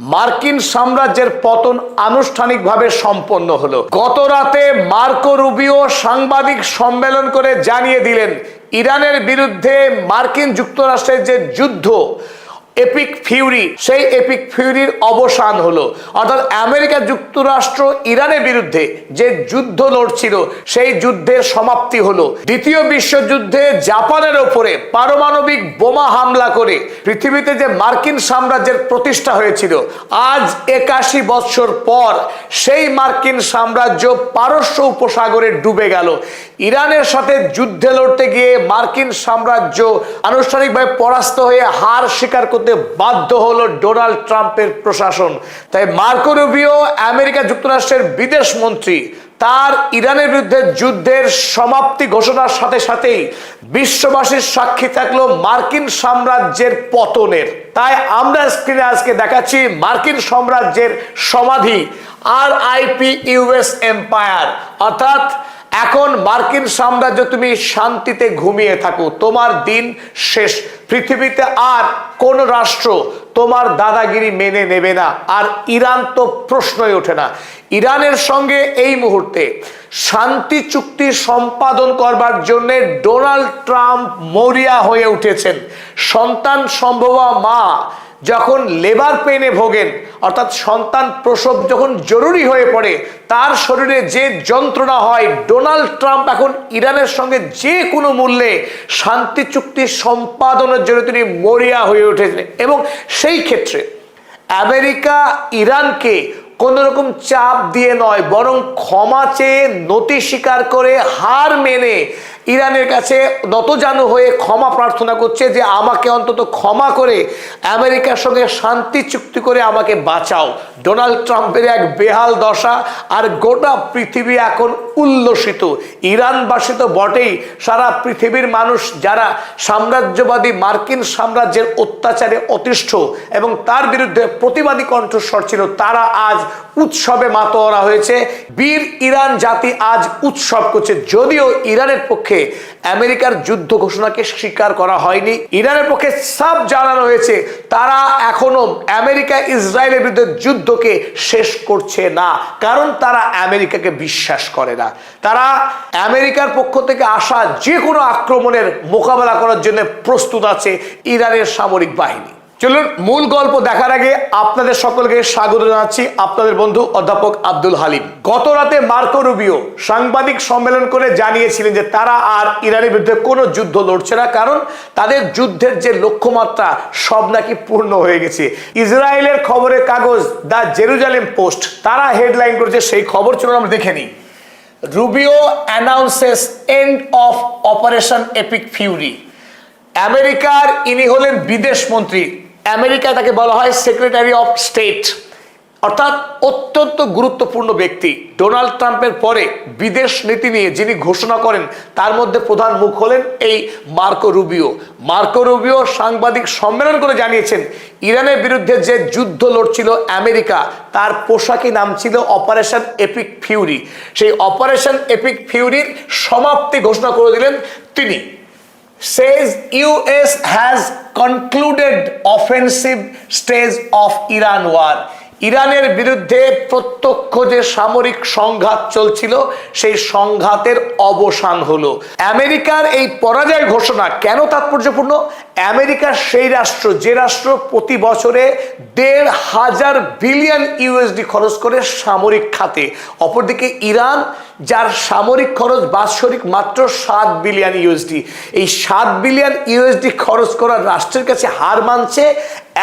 মার্কিন সাম্রাজ্যের পতন আনুষ্ঠানিকভাবে সম্পন্ন হলো। গত রাতে মার্কো রুবিও সাংবাদিক সম্মেলন করে জানিয়ে দিলেন, ইরানের বিরুদ্ধে মার্কিন যুক্তরাষ্ট্রের যে যুদ্ধ এপিক ফিউরি, সেই এপিক ফিউরির অবসান হলো। অর্থাৎ আমেরিকা যুক্তরাষ্ট্র ইরানের বিরুদ্ধে যে যুদ্ধ লড়ছিল সেই যুদ্ধের সমাপ্তি হলো। দ্বিতীয় বিশ্বযুদ্ধে জাপানের ওপরে পারমাণবিক বোমা হামলা করে পৃথিবীতে যে মার্কিন সাম্রাজ্যের প্রতিষ্ঠা হয়েছিল, আজ 81 বছর পর সেই মার্কিন সাম্রাজ্য পারস্য উপসাগরে ডুবে গেল। ইরানের সাথে যুদ্ধে লড়তে গিয়ে মার্কিন সাম্রাজ্য আনুষ্ঠানিকভাবে পরাস্ত হয়ে হার স্বীকার করতে বাধ্য হলো ডোনাল্ড ট্রাম্পের প্রশাসন। তাই মার্কো রুবিও আমেরিকা যুক্তরাষ্ট্রের বিদেশ মন্ত্রী তার ইরানের বিরুদ্ধে যুদ্ধের সমাপ্তি ঘোষণার সাথে সাথেই বিশ্ববাসীর সাক্ষী থাকলো মার্কিন সাম্রাজ্যের পতনের। তাই আমরা স্ক্রিনে আজকে দেখাচ্ছি মার্কিন সাম্রাজ্যের সমাধি, RIP US এম্পায়ার। অর্থাৎ এখন মার্কিন সাম্রাজ্য তুমি শান্তিতে ঘুমিয়ে থাকো, তোমার দিন শেষ। পৃথিবীতে আর কোন রাষ্ট্র তোমার দাদাগিরি মেনে নেবে না। আর ইরান তো প্রশ্নই ওঠে না। ইরানের সঙ্গে এই মুহূর্তে শান্তি চুক্তি সম্পাদন করবার জন্য ডোনাল্ড ট্রাম্প মরিয়া হয়ে উঠেছেন। সন্তান সম্ভবা মা যখন লেবার পেনে ভোগেন, অর্থাৎ সন্তান প্রসব যখন জরুরি হয়ে পড়ে, তার শরীরে যে যন্ত্রণা হয়, ডোনাল্ড ট্রাম্প এখন ইরানের সঙ্গে যে কোনো মূল্যে শান্তি চুক্তি সম্পাদনের জন্য তিনি মরিয়া হয়ে উঠেছেন। এবং সেই ক্ষেত্রে আমেরিকা ইরানকে কোনো রকম চাপ দিয়ে নয়, বরং ক্ষমা চেয়ে নতি স্বীকার করে হার মেনে ইরানের কাছে নতজানু হয়ে ক্ষমা প্রার্থনা করছে যে আমাকে অন্তত ক্ষমা করে আমেরিকার সঙ্গে শান্তি চুক্তি করে আমাকে বাঁচাও। ডোনাল্ড ট্রাম্পের এক বেহাল দশা, আর গোটা পৃথিবী এখন উল্লসিত। ইরানবাসী তো বটেই, সারা পৃথিবীর মানুষ যারা সাম্রাজ্যবাদী মার্কিন সাম্রাজ্যের অত্যাচারে অতিষ্ঠ এবং তার বিরুদ্ধে প্রতিবাদী কণ্ঠস্বর ছিল, তারা আজ উৎসবে মাতোয়ারা হয়েছে। বীর ইরান জাতি আজ উৎসব করছে। যদিও ইরানের পক্ষে আমেরিকার যুদ্ধ ঘোষণাকে স্বীকার করা হয়নি, ইরানের পক্ষে সাফ জানানো হয়েছে তারা এখনো আমেরিকা ইসরায়েলের বিরুদ্ধে যুদ্ধকে শেষ করছে না, কারণ তারা আমেরিকাকে বিশ্বাস করে না। তারা আমেরিকার পক্ষ থেকে আসা যে কোনো আক্রমণের মোকাবেলা করার জন্য প্রস্তুত আছে ইরানের সামরিক বাহিনী। চলুন মূল গল্প দেখার আগে আপনাদের সকলকে স্বাগত জানাচ্ছি, আপনাদের বন্ধু অধ্যাপক আব্দুল হালিম। গত রাতে মার্কো রুবিও সাংবাদিক সম্মেলন করে জানিয়েছিলেন যে তারা আর ইরানের বিরুদ্ধে কোনো যুদ্ধ লড়ছে না, কারণ তাদের যুদ্ধের যে লক্ষ্যমাত্রা সব নাকি পূর্ণ হয়ে গেছে। ইসরায়েলের খবরের কাগজ দ্য জেরুজালেম পোস্ট তারা হেডলাইন করেছে, সেই খবর চলুন আমরা দেখে নিই। Rubio announces end of operation epic Fury. আমেরিকার ইনি হলেন বিদেশ মন্ত্রী, আমেরিকায় তাকে বলা হয় সেক্রেটারি অফ স্টেট, অর্থাৎ অত্যন্ত গুরুত্বপূর্ণ ব্যক্তি। ডোনাল্ড ট্রাম্পের পরে বিদেশ নীতি নিয়ে যিনি ঘোষণা করেন তার মধ্যে প্রধান মুখ হলেন এই মার্কো রুবিও। মার্কো রুবিও সাংবাদিক সম্মেলন করে জানিয়েছেন ইরানের বিরুদ্ধে যে যুদ্ধ লড়ছিল আমেরিকা, তার পোশাকি নাম ছিল অপারেশন এপিক ফিউরি। সেই অপারেশন এপিক ফিউরির সমাপ্তি ঘোষণা করে দিলেন তিনি। Says US has concluded offensive stage of Iran war. ইরানের বিরুদ্ধে প্রত্যক্ষ যে সামরিক সংঘাত চলছিল সেই সংঘাতের অবসান হলো। আমেরিকার এই পরাজয় ঘোষণা কেন তাৎপর্যপূর্ণ? আমেরিকা সেই রাষ্ট্র যে রাষ্ট্র প্রতি বছরে 1,500 বিলিয়ন USD খরচ করে সামরিক খাতে, অপরদিকে ইরান যার সামরিক খরচ বাৎসরিক মাত্র 7 বিলিয়ন USD। এই 7 বিলিয়ন USD খরচ করা রাষ্ট্রের কাছে হার মানছে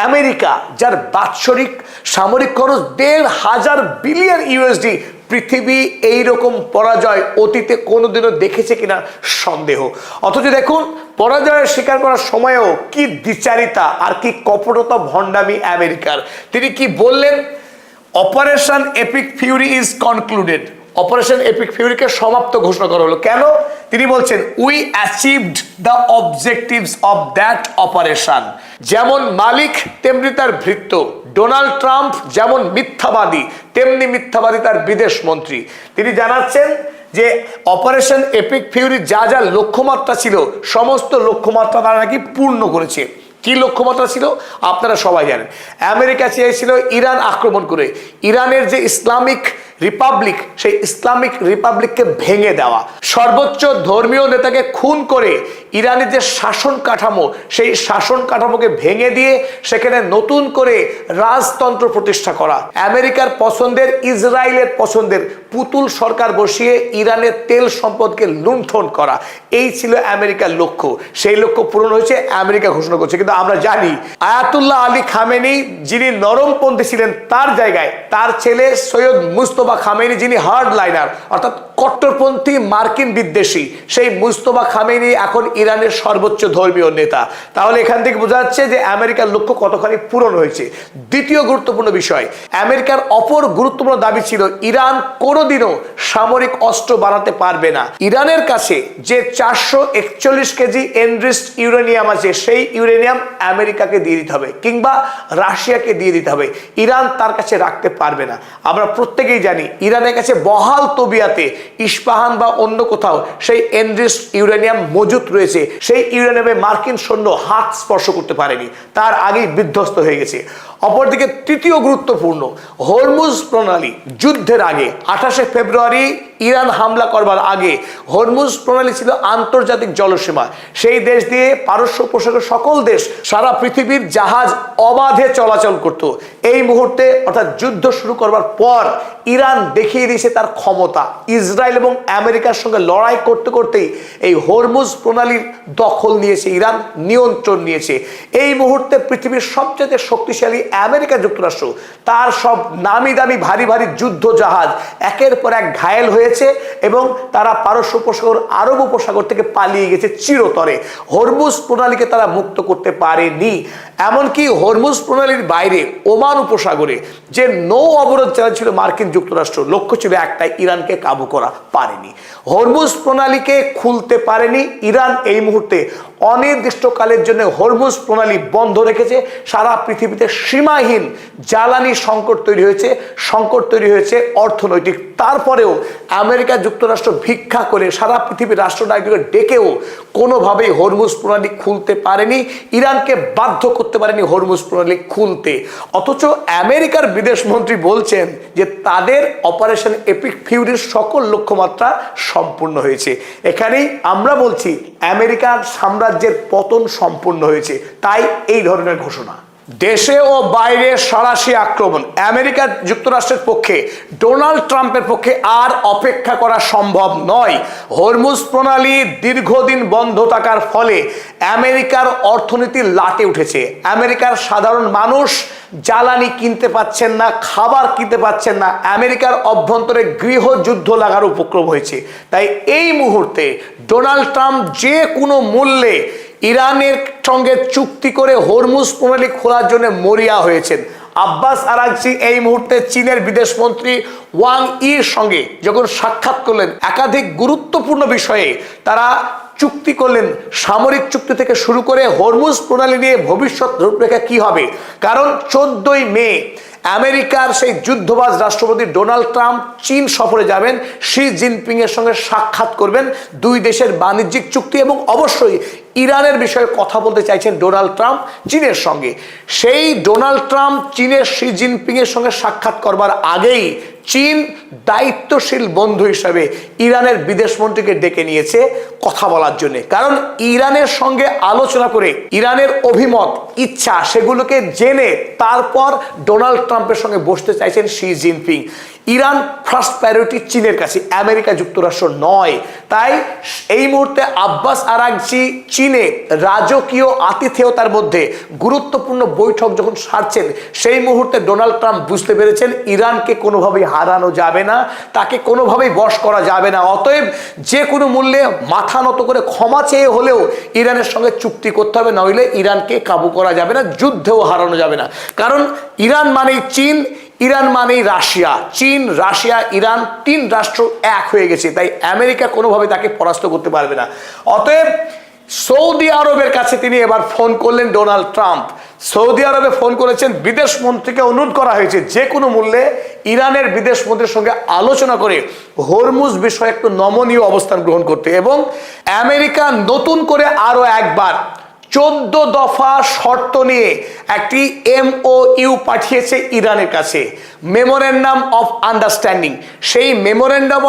আমেরিকা, যার বাৎসরিক সামরিক খরচ 1,500 বিলিয়ন USD। পৃথিবী এইরকম পরাজয় অতীতে কোনোদিনও দেখেছে কিনা সন্দেহ। অথচ দেখুন, পরাজয়ের স্বীকার করার সময়ও কি দ্বিচারিতা আর কি কপটতা ভণ্ডামি আমেরিকার। তিনি কি বললেন? Operation epic fury is concluded. Operation epic ফিউরিকে সমাপ্ত ঘোষণা করা হলো। কেন? তিনি বলছেন we achieved the objectives of that operation. যেমন মালিক তেমনি তার ভৃত্য। ডোনাল্ড ট্রাম্প যেমন মিথ্যাবাদী তেমনি মিথ্যাবাদী তার বিদেশ মন্ত্রী। তিনি জানাচ্ছেন যে অপারেশন এপিক ফিউরি যা যা লক্ষ্যমাত্রা ছিল সমস্ত লক্ষ্যমাত্রা তারা নাকি পূর্ণ করেছে। কি লক্ষ্যমাত্রা ছিল আপনারা সবাই জানেন। আমেরিকা চেয়েছিল ইরান আক্রমণ করে ইরানের যে ইসলামিক রিপাবলিক, সেই ইসলামিক রিপাবলিককে ভেঙে দেওয়া, সর্বোচ্চ ধর্মীয় নেতাকে খুন করে ইরানের যে শাসন কাঠামো, সেই শাসন কাঠামোকে ভেঙে দিয়ে সেখানে নতুন করে রাজতন্ত্র প্রতিষ্ঠা করা, আমেরিকার পছন্দের ইসরায়েলের পছন্দের পুতুল সরকার বসিয়ে ইরানের তেল সম্পদকে লুণ্ঠন করা, এই ছিল আমেরিকার লক্ষ্য। সেই লক্ষ্য পূরণ হয়েছে, আমেরিকা ঘোষণা করছে। কিন্তু আমরা জানি আয়াতুল্লাহ আলী খামেনি যিনি নরমপন্থী ছিলেন, তার জায়গায় তার ছেলে সৈয়দ মুস্তফা খামেনি যিনি হার্ড লাইনার অর্থাৎ কট্টরপন্থী মার্কিন বিদ্বেষী, সেই মুস্তফা খামেনি এখন ইরানের সর্বোচ্চ ধর্মীয় নেতা। তাহলে এখান থেকে বোঝা যাচ্ছে যে আমেরিকার লক্ষ্য কতখানি পূরণ হয়েছে। দ্বিতীয় গুরুত্বপূর্ণ বিষয়, আমেরিকার অপর গুরুত্বপূর্ণ দাবি ছিল ইরান কোনোদিনও সামরিক অস্ত্র বানাতে পারবে না। ইরানের কাছে যে 441 কেজি এনরিচড ইউরেনিয়াম আছে, সেই ইউরেনিয়াম আমেরিকাকে দিয়ে দিতে হবে কিংবা রাশিয়াকে দিয়ে দিতে হবে, ইরান তার কাছে রাখতে পারবে না। আমরা প্রত্যেকেই জানি ইরানের কাছে বহাল তবিয়াতে ইস্পাহান বা অন্য কোথাও সেই এনরিচড ইউরেনিয়াম মজুত রয়েছে। সেই ইউরেনিয়ামে মার্কিন সৈন্য হাত স্পর্শ করতে পারেনি, তার আগেই বিধ্বস্ত হয়ে গেছে। অপরদিকে তৃতীয় গুরুত্বপূর্ণ, হরমুজ প্রণালী যুদ্ধের আগে 28 ফেব্রুয়ারি ইরান হামলা করবার আগে হরমুজ প্রণালী ছিল আন্তর্জাতিক জলসীমা। সেই দেশ দিয়ে পারস্য উপসাগরের সকল দেশ, সারা পৃথিবীর জাহাজ অবাধে চলাচল করত। এই মুহূর্তে অর্থাৎ যুদ্ধ শুরু করবার পর ইরান দেখিয়ে দিয়েছে তার ক্ষমতা। ইসরায়েল এবং আমেরিকার সঙ্গে লড়াই করতে করতেই এই হরমুজ প্রণালীর দখল নিয়েছে ইরান, নিয়ন্ত্রণ নিয়েছে। এই মুহূর্তে পৃথিবীর সবচেয়ে শক্তিশালী আমেরিকা যুক্তরাষ্ট্র, তার সব নামি দামি ভারী ভারী যুদ্ধ জাহাজ একের পর এক ঘায়েল হয়েছে এবং তারা পারস্য উপসাগর, আরব উপসাগর থেকে পালিয়ে গেছে চিরতরে। হরমুজ প্রণালীকে তারা মুক্ত করতে পারেনি। এমনকি হরমুজ প্রণালীর বাইরে ওমান উপসাগরে যে নৌ অবরোধ চালাচ্ছিল মার্কিন যুক্তরাষ্ট্র, লক্ষ্য ছিল একটাই, ইরানকে কাবু করা পারেনি। হরমুজ প্রণালীকে খুলতে পারেনি ইরান। এই মুহূর্তে অনির্দিষ্টকালের জন্য হরমুজ প্রণালী বন্ধ রেখেছে। সারা পৃথিবীতে সীমাহীন জ্বালানি সংকট তৈরি হয়েছে, সংকট তৈরি হয়েছে অর্থনৈতিক। তারপরেও আমেরিকা যুক্তরাষ্ট্র ভিক্ষা করে সারা পৃথিবীর রাষ্ট্রনায়ককে ডেকেও কোনোভাবেই হরমুজ প্রণালী খুলতে পারেনি, ইরানকে বাধ্য করতে পারেনি হরমুজ প্রণালী খুলতে। অথচ আমেরিকার বিদেশমন্ত্রী বলছেন যে তাদের অপারেশন এপিক ফিউরির সকল লক্ষ্যমাত্রা সম্পূর্ণ হয়েছে। এখানেই আমরা বলছি আমেরিকার সাম্রাজ্যের পতন সম্পূর্ণ হয়েছে। তাই এই ধরনের ঘোষণা। দেশে ও বাইরে সরাসরি আক্রমণ আমেরিকা যুক্তরাষ্ট্রের পক্ষে, ডোনাল্ড ট্রাম্পের পক্ষে আর অপেক্ষা করা সম্ভব নয়। হরমুজ প্রণালী দীর্ঘদিন বন্ধ থাকার ফলে আমেরিকার অর্থনীতি লাটে উঠেছে। আমেরিকার সাধারণ মানুষ জ্বালানি কিনতে পাচ্ছেন না, খাবার কিনতে পাচ্ছেন না। আমেরিকার অভ্যন্তরে গৃহযুদ্ধ লাগার উপক্রম হয়েছে। তাই এই মুহূর্তে ডোনাল্ড ট্রাম্প যে কোনো মূল্যে ইরানের সঙ্গে চুক্তি করে হরমুজ প্রণালী খোলার জন্য মরিয়া হয়েছেন। আব্বাস আরাগচি এই মুহূর্তে চীনের বিদেশমন্ত্রী ওয়াং ইর সঙ্গে যখন সাক্ষাৎ করলেন, একাধিক গুরুত্বপূর্ণ বিষয়ে তারা চুক্তি করলেন। সামরিক চুক্তি থেকে শুরু করে হরমুজ প্রণালী নিয়ে ভবিষ্যৎ রূপরেখা কি হবে। কারণ 14ই মে আমেরিকার সেই যুদ্ধবাজ রাষ্ট্রপতি ডোনাল্ড ট্রাম্প চীন সফরে যাবেন, শি জিনপিং এর সঙ্গে সাক্ষাৎ করবেন। দুই দেশের বাণিজ্যিক চুক্তি এবং অবশ্যই ইরানের বিষয়ে কথা বলতে চাইছেন ডোনাল্ড ট্রাম্প চীনের সঙ্গে। সেই ডোনাল্ড ট্রাম্প চীনের শি জিনপিং এর সঙ্গে সাক্ষাৎ করবার আগেই চীন দায়িত্বশীল বন্ধু হিসাবে ইরানের বিদেশমন্ত্রীকে ডেকে নিয়েছে কথা বলার জন্য। কারণ ইরানের সঙ্গে আলোচনা করে ইরানের অভিমত, ইচ্ছা সেগুলোকে জেনে তারপর ডোনাল্ড ট্রাম্পের সঙ্গে বসতে চাইছেন Xi Jinping. Iran first priority চীনের কাছে, আমেরিকা যুক্তরাষ্ট্র নয়। তাই এই মুহূর্তে আব্বাস আরাগচি চীনে রাজকীয় আতিথেয়তার মধ্যে গুরুত্বপূর্ণ বৈঠক যখন সারছেন, সেই মুহূর্তে ডোনাল্ড ট্রাম্প বুঝতে পেরেছেন ইরানকে কোনোভাবেই হারানো যাবে না, তাকে কোনোভাবেই বশ করা যাবে না। অতএব যে কোনো মূল্যে মাথা নত করে ক্ষমা চেয়ে হলেও ইরানের সঙ্গে চুক্তি করতে হবে, নইলে ইরানকে কাবু করা যাবে না, যুদ্ধেও হারানো যাবে না। কারণ ইরান মানেই চীন, ইরান মানেই রাশিয়া। চীন, রাশিয়া, ইরান তিন রাষ্ট্র এক হয়ে গেছে। তাই আমেরিকা কোনোভাবে তাকে পরাস্ত করতে পারবে না। অতএব সৌদি আরবের কাছে তিনি এবার ফোন করলেন ডোনাল্ড ট্রাম্প। সৌদি আরবে ফোন করেছেন, বিদেশ মন্ত্রীকে অনুরোধ করা হয়েছে যে কোনো মূল্যে ইরানের বিদেশ মন্ত্রীর সঙ্গে আলোচনা করে হরমুজ বিষয়ে একটু নমনীয় অবস্থান গ্রহণ করতে এবং আমেরিকা নতুন করে আরো একবার 14 দফা শর্ত নিয়ে একটি MOU পাঠিয়েছে ইরানের কাছে, মেমোরেন্ডাম অফ আন্ডারস্ট্যান্ডিং। সেই মেমোরেন্ডাম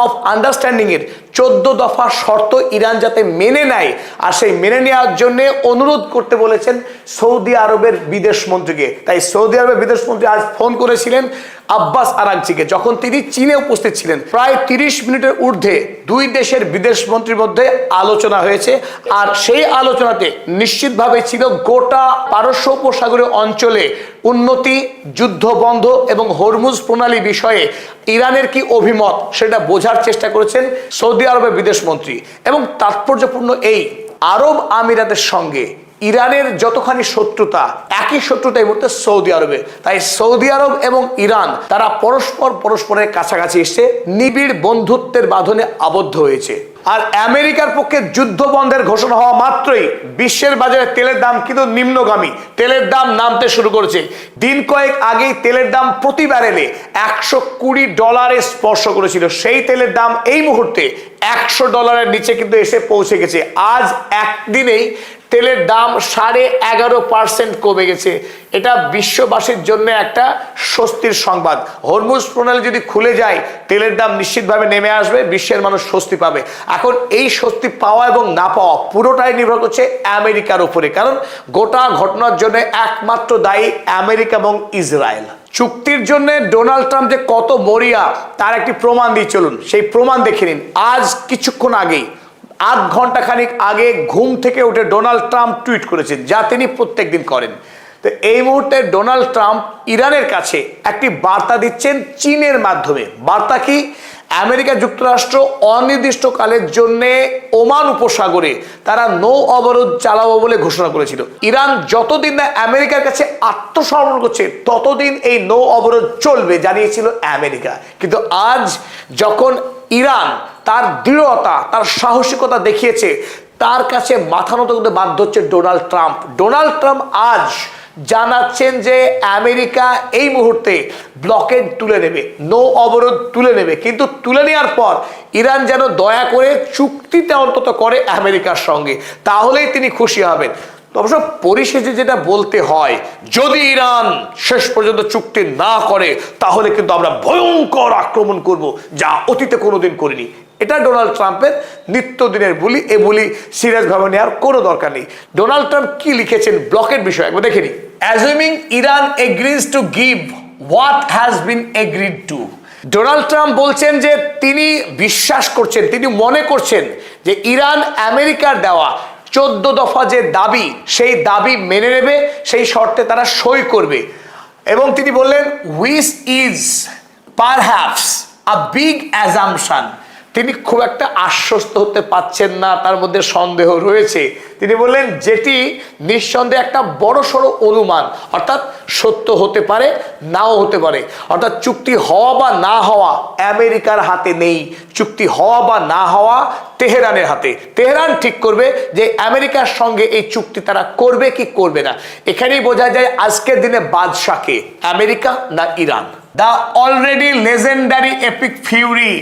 অফ আন্ডারস্ট্যান্ডিং এর 14 দফা শর্ত ইরান যাতে মেনে নেয়, আর সেই মেনে নেওয়ার জন্য অনুরোধ করতে বলেছেন সৌদি আরবের বিদেশ মন্ত্রীকে। তাই সৌদি আরবের বিদেশ মন্ত্রী আজ ফোন করেছিলেন আব্বাস আরাগচিকে, যখন তিনি চীনে উপস্থিত ছিলেন। প্রায় 30 মিনিটের ঊর্ধ্বে দুই দেশের বিদেশ মন্ত্রীর মধ্যে আলোচনা হয়েছে, আর সেই আলোচনাতে নিশ্চিতভাবে ছিল গোটা পারস্য উপসাগরীয় অঞ্চলে উন্নতি, যুদ্ধ বন্ধ এবং হরমুজ প্রণালী বিষয়ে ইরানের কি অভিমত সেটা বোঝার চেষ্টা করেছেন সৌদি আরবের বিদেশ মন্ত্রী। এবং তাৎপর্যপূর্ণ এই, আরব আমিরাতের সঙ্গে ইরানের যতখানি শত্রুতা, একই শত্রুতা এই মুহূর্তে সৌদি আরবে। তাই সৌদি আরব এবং ইরান তারা পরস্পরের কাছাকাছি এসে নিবিড় বন্ধুত্বের বাঁধনে আবদ্ধ হয়েছে। আর আমেরিকার পক্ষে যুদ্ধ বন্ধের ঘোষণা হওয়া মাত্রই বিশ্বের বাজারে তেলের দাম কিন্তু নিম্নগামী, তেলের দাম নামতে শুরু করেছে। দিন কয়েক আগেই তেলের দাম প্রতি ব্যারেলে $120 স্পর্শ করেছিল। সেই তেলের দাম এই মুহূর্তে $100 নিচে কিন্তু এসে পৌঁছে গেছে। আজ একদিনেই তেলের দাম 11.5% কমে গেছে। এটা বিশ্ববাসীর জন্য একটা স্বস্তির সংবাদ। হরমুজ প্রণালী যদি খুলে যায়, তেলের দাম নিশ্চিতভাবে নেমে আসবে, বিশ্বের মানুষ স্বস্তি পাবে। এখন এই স্বস্তি পাওয়া এবং না পাওয়া পুরোটাই নির্ভর করছে আমেরিকার উপরে, কারণ গোটা ঘটনার জন্য একমাত্র দায়ী আমেরিকা এবং ইসরায়েল। চুক্তির জন্য ডোনাল্ড ট্রাম্প যে কত মরিয়া তার একটি প্রমাণ দিয়ে চলুন, সেই প্রমাণ দেখে নিন। আজ কিছুক্ষণ আগেই, আধ ঘন্টা খানিক আগে ঘুম থেকে উঠে ডোনাল্ড ট্রাম্প টুইট করেছেন, যা তিনি প্রত্যেকদিন করেন। তো এই মুহূর্তে ডোনাল্ড ট্রাম্প ইরানের কাছে একটি বার্তা দিচ্ছেন চীনের মাধ্যমে। বার্তা কি? আমেরিকা যুক্তরাষ্ট্র অনির্দিষ্টকালের জন্য ওমান উপসাগরে তারা নৌ অবরোধ চালাবো বলে ঘোষণা করেছিল। ইরান যতদিন না আমেরিকার কাছে আত্মসমর্পণ করছে ততদিন এই নৌ অবরোধ চলবে জানিয়েছিল আমেরিকা। কিন্তু আজ যখন ইরান তার দৃঢ়তা, তার সাহসিকতা দেখিয়েছে, তার কাছে মাথা নত করতে বাধ্য হচ্ছে ডোনাল্ড ট্রাম্প। ডোনাল্ড ট্রাম্প আজ জানাচ্ছেন যে আমেরিকা এই মুহূর্তে ব্লকেড তুলে নেবে, নৌ অবরোধ তুলে নেবে, কিন্তু তুলে নেওয়ার পর ইরান যেন দয়া করে চুক্তিতে অন্তত করে আমেরিকার সঙ্গে, তাহলেই তিনি খুশি হবেন। অবশ্য পরিশেষে যেটা বলতে হয়, যদি ইরান শেষ পর্যন্ত চুক্তি না করে তাহলে কিন্তু আমরা ভয়ঙ্কর আক্রমণ করব, যা অতীতে কোনোদিন করিনি। এটা ডোনাল্ড ট্রাম্পের নিত্যদিনের বুলি। এ বুলি সিরিয়াস ভাবে নেওয়ার কোনো দরকার নেই। ডোনাল্ড ট্রাম্প কি লিখেছেন ব্লকের বিষয়ে একবার দেখে নিই। অ্যাজুমিং Iran agrees to give what has been agreed two. Donald Trump বলছেন যে তিনি বিশ্বাস করছেন, তিনি মনে করছেন যে ইরান আমেরিকার দেওয়া 14 দফা যে দাবি, সেই দাবি মেনে নেবে, সেই শর্তে তারা সই করবে। এবং তিনি বললেন which is perhaps a big assumption. তিনি খুব একটা আশ্বস্ত হতে পারছেন না, তার মধ্যে সন্দেহ রয়েছে। তিনি বললেন যেটি নিঃসন্দেহে একটা বড়সড় অনুমান, অর্থাৎ সত্য হতে পারে, নাও হতে পারে। অর্থাৎ চুক্তি হওয়া বা না হওয়া আমেরিকার হাতে নেই, চুক্তি হওয়া বা না হওয়া তেহরানের হাতে। তেহরান ঠিক করবে যে আমেরিকার সঙ্গে এই চুক্তি তারা করবে কি করবে না। এখানেই বোঝা যায় আজকের দিনে বাদশাকে, আমেরিকা না Iran. The already legendary epic Fury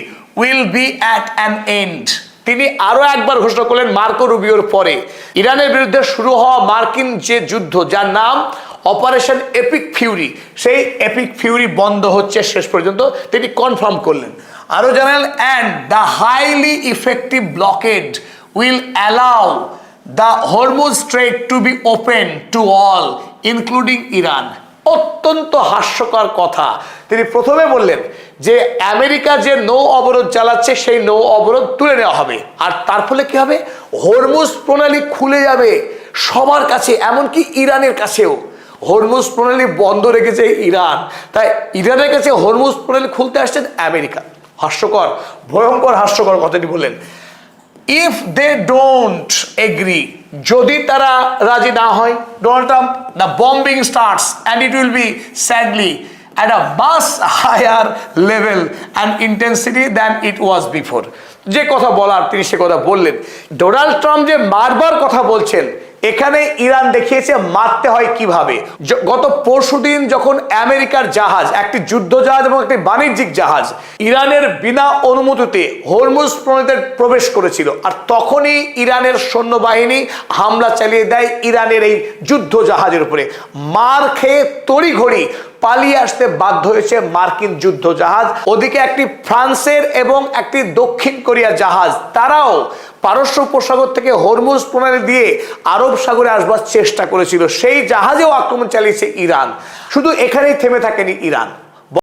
will be at an end। তিনি আরো একবার ঘোষণা করলেন মার্কো রুবিওর পরে ইরানের বিরুদ্ধে শুরু হওয়া মার্কিন যে যুদ্ধ, যার নাম অপারেশন এপিক ফিউরি, সেই এপিক ফিউরি বন্ধ হচ্ছে শেষ পর্যন্ত, তিনি কনফার্ম করলেন। আরো জানালেন and the highly effective blockade will allow the Hormuz Strait to be open to all including Iran. অত্যন্ত হাস্যকর কথা। তিনি প্রথমে বললেন যে আমেরিকা যে নৌ অবরোধ চালাচ্ছে সেই নৌ অবরোধ তুলে নেওয়া হবে, আর তার ফলে কি হবে, হরমুজ প্রণালী খুলে যাবে সবার কাছে, এমনকি ইরানের কাছেও। হরমুজ প্রণালী বন্ধ রেখেছে ইরান, তাই ইরানের কাছে হরমুজ প্রণালী খুলতে আসছেন আমেরিকা। হাস্যকর, ভয়ঙ্কর হাস্যকর কথাটি বললেন। ইফ দে ডোন্ট এগ্রি, যদি তারা রাজি না হয়, Donald Trump, the bombing starts and it will be sadly at a much higher level and intensity than it was before। যে কথা বলার তিনি সে কথা বললেন। ডোনাল্ড ট্রাম্প যে বারবার কথা বলছেন এখানে ইরান দেখিয়েছে মারতে হয় কিভাবে। গত পরশুদিন যখন আমেরিকার জাহাজ, একটি যুদ্ধ জাহাজ এবং একটি বাণিজ্যিক জাহাজ ইরানের বিনা অনুমতিতে হরমুজ প্রণালীতে প্রবেশ করেছিল, আর তখনই ইরানের সৈন্যবাহিনী হামলা চালিয়ে দেয় ইরানের এই যুদ্ধ জাহাজের উপরে। মার খেয়ে তড়িঘড়ি পালিয়ে আসতে বাধ্য হয়েছে মার্কিন যুদ্ধ জাহাজ। ওদিকে একটি ফ্রান্সের এবং একটি দক্ষিণ কোরিয়া জাহাজ, তারাও পারস্য উপসাগর থেকে হরমুজ প্রণালী দিয়ে আরব সাগরে আসবার চেষ্টা করেছিল, সেই জাহাজেও আক্রমণ চালিয়েছে ইরান। শুধু এখানেই থেমে থাকেনি ইরান।